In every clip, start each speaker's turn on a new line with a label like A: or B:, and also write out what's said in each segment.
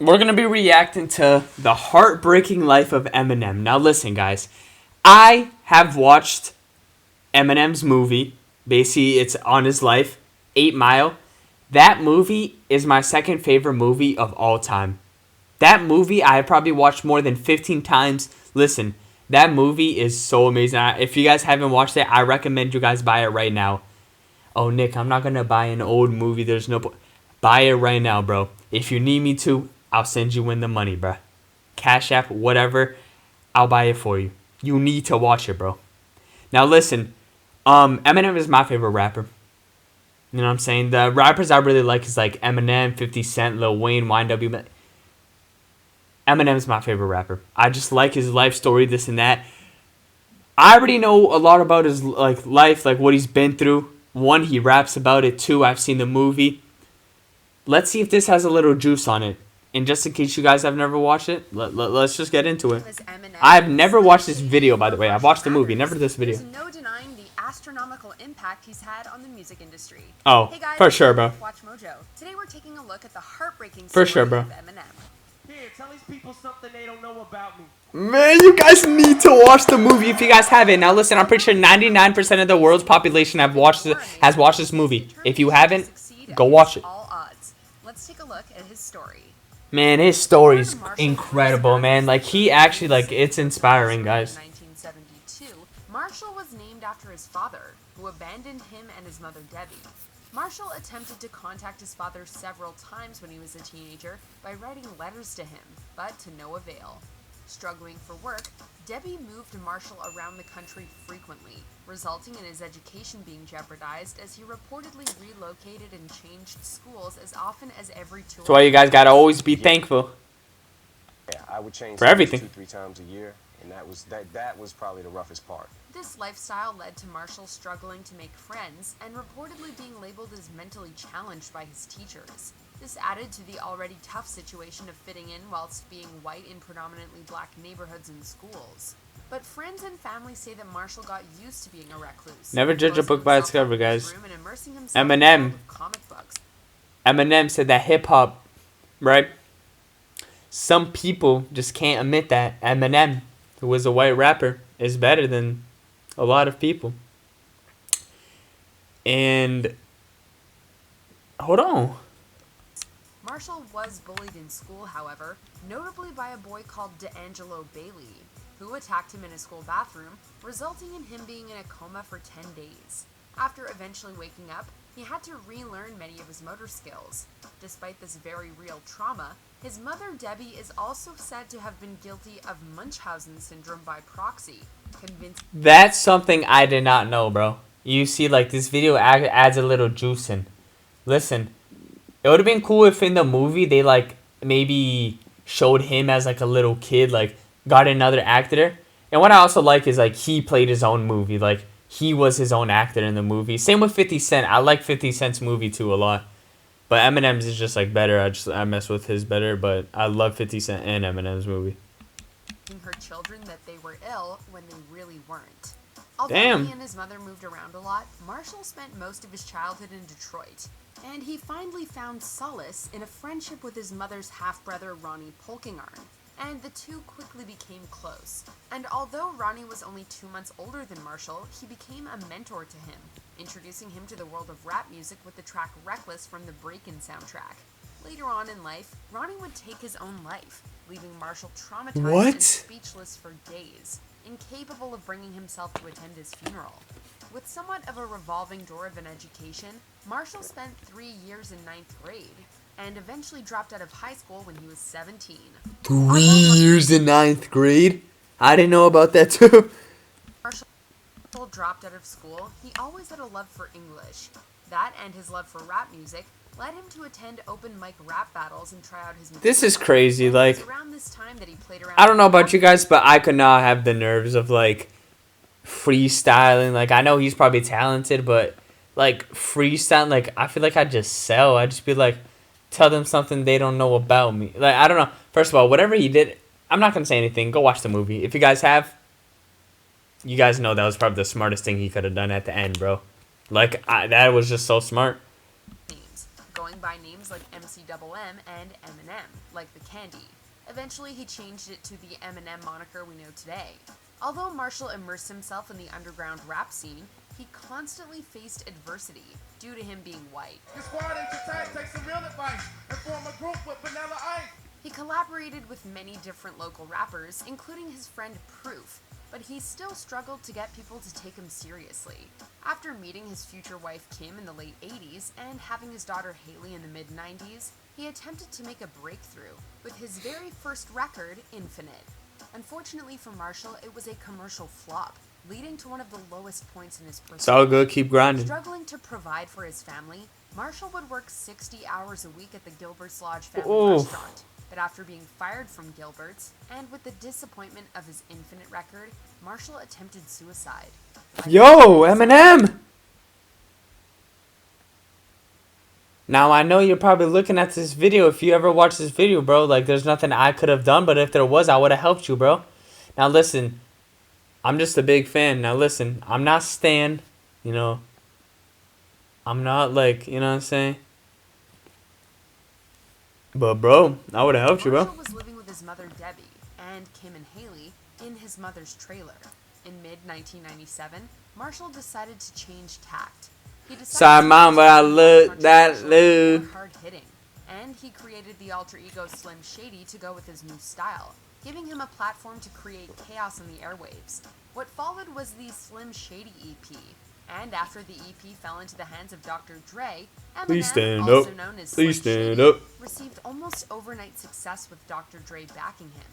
A: we're going to be reacting to The Heartbreaking Life of Eminem. Now listen, guys. I have watched Eminem's movie. Basically, it's on his life, 8 Mile. That movie is my second favorite movie of all time. That movie I have probably watched more than 15 times. Listen, that movie is so amazing. If you guys haven't watched it, I recommend you guys buy it right now. Oh, Nick, I'm not going to buy an old movie. There's no point. Buy it right now, bro. If you need me to, I'll send you in the money, bro. Cash App, whatever. I'll buy it for you. You need to watch it, bro. Now, listen. Eminem is my favorite rapper. You know what I'm saying? The rappers I really like is like Eminem, 50 Cent, Lil Wayne, YNW. Eminem is my favorite rapper. I just like his life story, this and that. I already know a lot about his life, like what he's been through. One, he raps about it. Two, I've seen the movie. Let's see if this has a little juice on it. And just in case you guys have never watched it, let's just get into it. I've never watched this video, by the way. I've watched the movie, never this video.
B: There's no denying the astronomical impact he's had on the music industry.
A: Oh,
B: hey guys,
A: for sure, bro.
B: Watch Mojo. Today we're taking a look at the heartbreaking
A: for
B: story
A: sure, bro.
B: of Eminem.
C: Here, tell these people something they don't know about me.
A: Man, you guys need to watch the movie if you guys haven't. Now listen, I'm pretty sure 99% of the world's population has watched this movie. If you haven't, go watch it.
B: All odds. Let's take a look at his story.
A: Man, his story's incredible, man. Like, he actually, like, it's inspiring, guys.
B: 1972, Marshall was named after his father, who abandoned him and his mother Debbie. Marshall attempted to contact his father several times when he was a teenager by writing letters to him, but to no avail. Struggling for work, Debbie moved Marshall around the country frequently, resulting in his education being jeopardized as he reportedly relocated and changed schools as often as every 2 years.
A: That's why you guys gotta always be thankful.
D: Yeah, I would change
A: for everything
D: 2-3 times a year, and that was probably the roughest part.
B: This lifestyle led to Marshall struggling to make friends and reportedly being labeled as mentally challenged by his teachers. This added to the already tough situation of fitting in whilst being white in predominantly black neighborhoods and schools. But friends and family say that Marshall got used to being a recluse.
A: Never judge a book by its cover, guys. Eminem said that hip-hop, right? Some people just can't admit that Eminem, who was a white rapper, is better than a lot of people. And hold on.
B: Marshall was bullied in school, however, notably by a boy called D'Angelo Bailey, who attacked him in a school bathroom, resulting in him being in a coma for 10 days. After eventually waking up, he had to relearn many of his motor skills. Despite this very real trauma, his mother Debbie is also said to have been guilty of Munchausen syndrome by proxy.
A: That's something I did not know, bro. You see, like, this video adds a little juice in. Listen, it would have been cool if in the movie they, like, maybe showed him as, like, a little kid, like, got another actor. And what I also like is, like, he played his own movie. Like, he was his own actor in the movie. Same with 50 Cent. I like 50 Cent's movie, too, a lot. But Eminem's is just, like, better. I mess with his better. But I love 50 Cent and Eminem's movie.
B: Her children that they were ill when they really weren't. Although
A: Damn.
B: He and his mother moved around a lot, Marshall spent most of his childhood in Detroit. And he finally found solace in a friendship with his mother's half-brother Ronnie Polkingarn, and the two quickly became close. And although Ronnie was only 2 months older than Marshall, he became a mentor to him, introducing him to the world of rap music with the track Reckless from the Breakin' soundtrack. Later on in life, Ronnie would take his own life, leaving Marshall traumatized and speechless for days, incapable of bringing himself to attend his funeral. With somewhat of a revolving door of an education, Marshall spent 3 years in 9th grade, and eventually dropped out of high school when he was 17.
A: 3 years in 9th grade? I didn't know about that too.
B: Marshall dropped out of school. He always had a love for English. That and his love for rap music led him to attend open mic rap battles and try out his material.
A: This is crazy, like,
B: around this time that he played around.
A: I don't know about you guys, but I could not have the nerves of, like, freestyling. Like, I know he's probably talented, but, like, freestyling, like, I feel like I'd just sell. I'd just be like, tell them something they don't know about me. Like, I don't know. First of all, whatever he did, I'm not going to say anything. Go watch the movie. If you guys have, you guys know that was probably the smartest thing he could have done at the end, bro. Like, that was just so smart.
B: going by names like MCMM and Eminem, like the candy. Eventually, he changed it to the Eminem moniker we know today. Although Marshall immersed himself in the underground rap scene, he constantly faced adversity due to him being white.
C: Your squad ain't your type, take some real advice and form a group with Vanilla Ice.
B: He collaborated with many different local rappers, including his friend Proof, but he still struggled to get people to take him seriously. After meeting his future wife Kim in the late 80s and having his daughter Haley in the mid 90s, he attempted to make a breakthrough with his very first record, Infinite. Unfortunately for Marshall, it was a commercial flop, leading to one of the lowest points in his personal
A: It's all good. Keep grinding.
B: Struggling to provide for his family, Marshall would work 60 hours a week at the Gilbert's Lodge family restaurant. But after being fired from Gilbert's, and with the disappointment of his Infinite record, Marshall attempted suicide.
A: Yo, Eminem! Now, I know you're probably looking at this video. If you ever watch this video, bro, like, there's nothing I could have done, but if there was, I would have helped you, bro. Now, listen, I'm just a big fan. Now, listen, I'm not Stan, you know. I'm not, like, you know what I'm saying? But, bro, I would have helped you, bro.
B: Marshall was living with his mother, Debbie, and Kim and Haley in his mother's trailer. In mid-1997, Marshall decided to change tact. He decided
A: Sorry, Mom, but I look that
B: look
A: look.
B: hard-hitting, and he created the alter ego Slim Shady to go with his new style, giving him a platform to create chaos on the airwaves. What followed was the Slim Shady EP, and after the EP fell into the hands of Dr. Dre,
A: Please
B: Eminem,
A: stand
B: also
A: up.
B: known as
A: Please
B: Slim
A: stand
B: Shady,
A: up.
B: received almost overnight success with Dr. Dre backing him.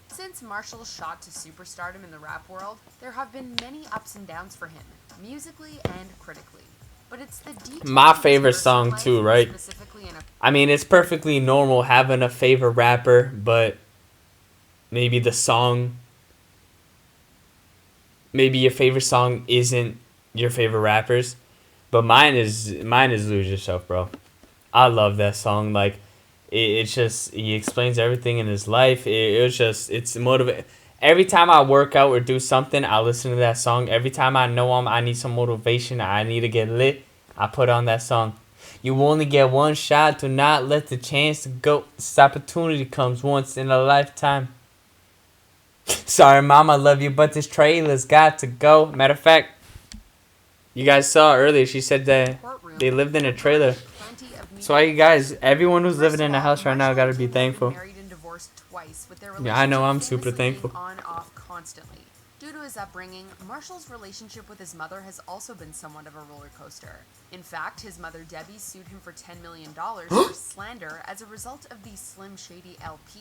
B: Since Marshall shot to superstardom in the rap world, there have been many ups and downs for him, musically and critically. But it's the details
A: My
B: of his
A: favorite
B: personal
A: song
B: life,
A: too, right?
B: specifically in a
A: I mean, it's perfectly normal having a favorite rapper, but maybe the song, maybe your favorite song isn't your favorite rappers, but mine is Lose Yourself, bro. I love that song. Like, it's just, he explains everything in his life. It was just, it's motivate. Every time I work out or do something, I listen to that song. Every time I know I need some motivation, I need to get lit, I put on that song. You only get one shot, do not let the chance go. This opportunity comes once in a lifetime. Sorry, Mom, I love you, but this trailer's got to go. Matter of fact, you guys saw earlier, she said that
B: courtroom.
A: they lived in a trailer.
B: Plenty of
A: So, you guys, everyone who's living
B: First
A: in
B: of
A: a
B: all,
A: house right now
B: Marshall
A: gotta
B: and
A: be
B: Kim have been
A: thankful.
B: married and divorced twice, with their
A: Yeah, I know, I'm
B: relationship
A: super
B: famously
A: thankful.
B: being on-off constantly. Due to his upbringing, Marshall's relationship with his mother has also been somewhat of a roller coaster. In fact, his mother Debbie sued him for $10 million for slander as a result of the Slim Shady LP.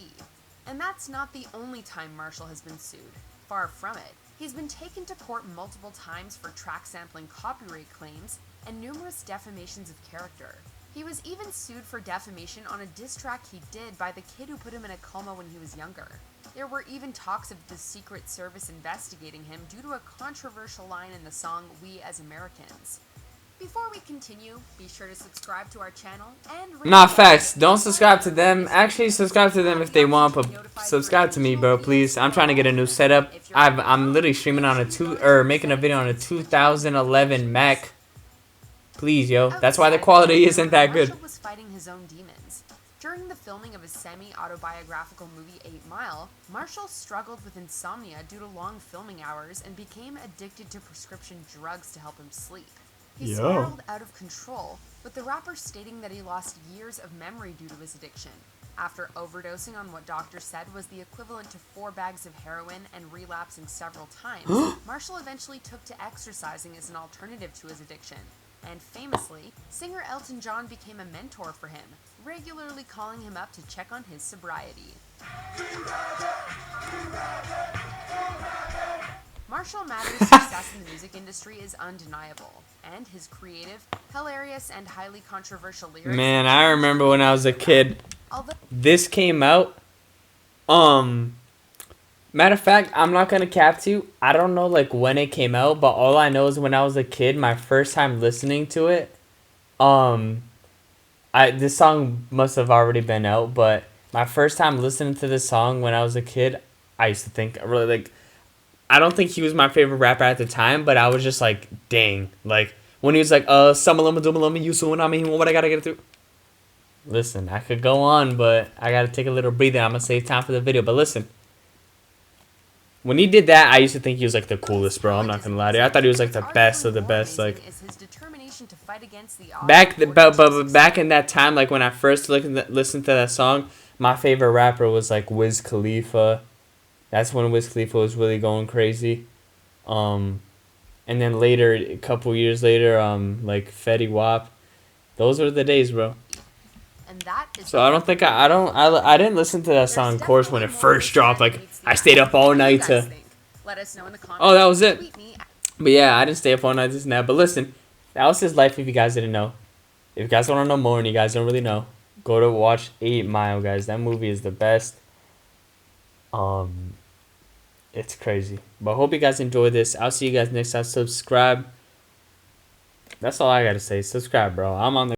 B: And that's not the only time Marshall has been sued. Far from it. He's been taken to court multiple times for track sampling copyright claims and numerous defamations of character. He was even sued for defamation on a diss track he did by the kid who put him in a coma when he was younger. There were even talks of the Secret Service investigating him due to a controversial line in the song We as Americans. Before we continue, be sure to subscribe to our channel and
A: Nah, facts. Don't subscribe to them. Actually, subscribe to them if they want, but subscribe to me, bro, please. I'm trying to get a new setup. I'm literally streaming on making a video on a 2011 Mac. Please, yo. That's why the quality isn't that good.
B: Marshall was fighting his own demons. During the filming of his semi-autobiographical movie 8 Mile, Marshall struggled with insomnia due to long filming hours and became addicted to prescription drugs to help him sleep. He
A: Yo.
B: spiraled out of control, with the rapper stating that he lost years of memory due to his addiction. After overdosing on what doctors said was the equivalent to 4 bags of heroin and relapsing several times, Marshall eventually took to exercising as an alternative to his addiction. And famously, singer Elton John became a mentor for him, regularly calling him up to check on his sobriety. Marshall Mathers' success in the music industry is undeniable, and his creative, hilarious, and highly controversial lyrics...
A: Man, I remember when I was a kid.
B: Although
A: This came out. Matter of fact, I'm not gonna cap to you. I don't know like when it came out, but all I know is when I was a kid, my first time listening to it, this song must have already been out, but my first time listening to this song when I was a kid, I used to think really like, I don't think he was my favorite rapper at the time, but I was just like, dang, like when he was like, Sumalama Dumalama Yusu and I mean what I gotta get through. Listen, I could go on, but I gotta take a little breather. I'm gonna save time for the video. But listen, when he did that, I used to think he was like the coolest, bro. I'm not gonna lie to you. I thought he was like the best of the best. Like back in that time, like when I first listened to that song, my favorite rapper was like Wiz Khalifa. That's when Wiz Khalifa was really going crazy. And then later, a couple years later, like Fetty Wap. Those were the days, bro. So I don't think I didn't listen to that song, of course, when it first dropped. Like I stayed up all night to.
B: Let us know in the comments.
A: Oh, that was it. But yeah, I didn't stay up all night this and that. But listen, that was his life. If you guys didn't know, if you guys want to know more and you guys don't really know, go to watch 8 Mile, guys. That movie is the best. It's crazy. But I hope you guys enjoy this. I'll see you guys next time. Subscribe. That's all I gotta say. Subscribe, bro. I'm on the